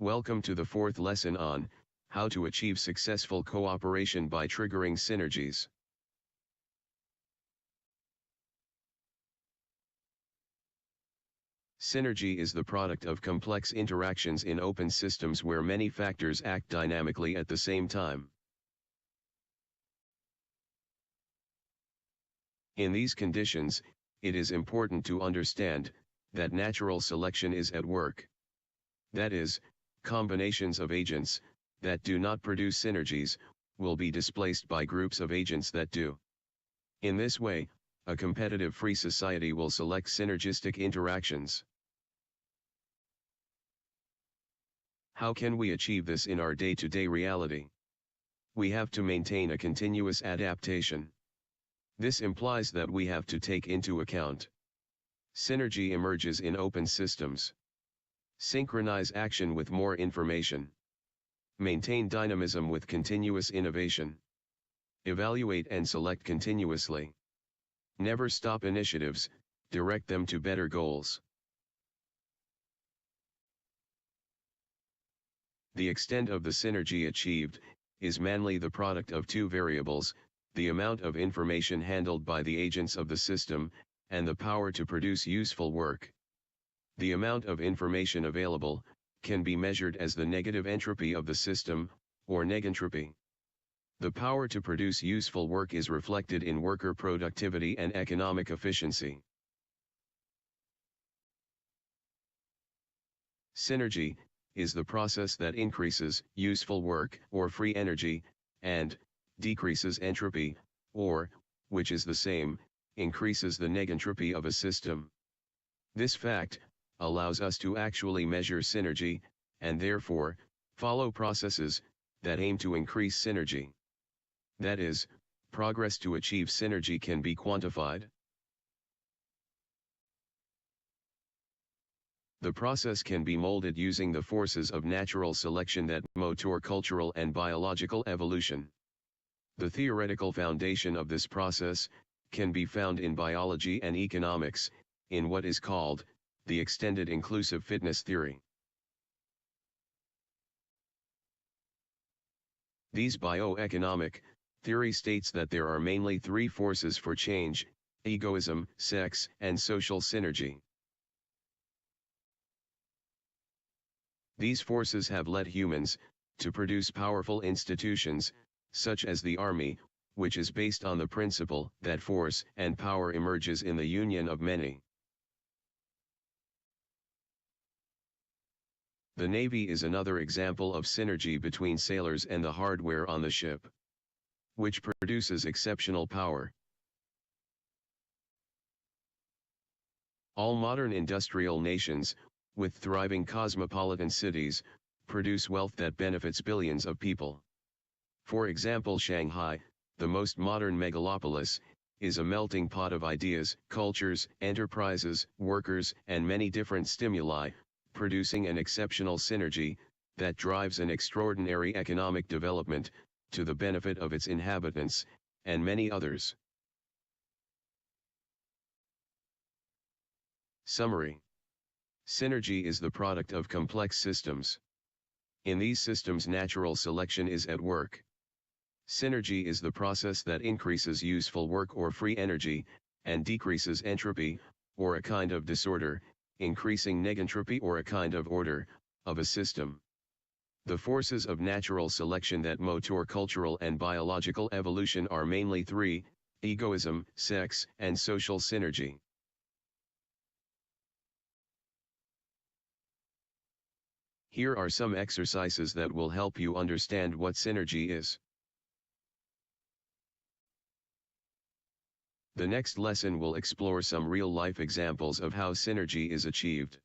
Welcome to the fourth lesson on how to achieve successful cooperation by triggering synergies. Synergy is the product of complex interactions in open systems where many factors act dynamically at the same time. In these conditions, it is important to understand that natural selection is at work. That is, combinations of agents that do not produce synergies will be displaced by groups of agents that do. In this way, a competitive free society will select synergistic interactions. How can we achieve this in our day-to-day reality? We have to maintain a continuous adaptation. This implies that we have to take into account synergy emerges in open systems. Synchronize action with more information. Maintain dynamism with continuous innovation. Evaluate and select continuously. Never stop initiatives, direct them to better goals. The extent of the synergy achieved is mainly the product of two variables: the amount of information handled by the agents of the system, and the power to produce useful work. The amount of information available can be measured as the negative entropy of the system, or negentropy. The power to produce useful work is reflected in worker productivity and economic efficiency. Synergy is the process that increases useful work, or free energy, and decreases entropy, or, which is the same, increases the negentropy of a system. This fact allows us to actually measure synergy, and therefore, follow processes that aim to increase synergy. That is, progress to achieve synergy can be quantified. The process can be molded using the forces of natural selection that motor cultural and biological evolution. The theoretical foundation of this process can be found in biology and economics, in what is called the extended inclusive fitness theory. These bioeconomic theory states that there are mainly three forces for change: egoism, sex, and social synergy. These forces have led humans to produce powerful institutions, such as the army, which is based on the principle that force and power emerges in the union of many. The Navy is another example of synergy between sailors and the hardware on the ship, which produces exceptional power. All modern industrial nations, with thriving cosmopolitan cities, produce wealth that benefits billions of people. For example, Shanghai, the most modern megalopolis, is a melting pot of ideas, cultures, enterprises, workers, and many different stimuli, producing an exceptional synergy that drives an extraordinary economic development to the benefit of its inhabitants and many others. Summary: synergy is the product of complex systems. In these systems, natural selection is at work. Synergy is the process that increases useful work or free energy, and decreases entropy, or a kind of disorder, increasing negentropy or a kind of order, of a system. The forces of natural selection that motor cultural and biological evolution are mainly three: egoism, sex, and social synergy. Here are some exercises that will help you understand what synergy is. The next lesson will explore some real-life examples of how synergy is achieved.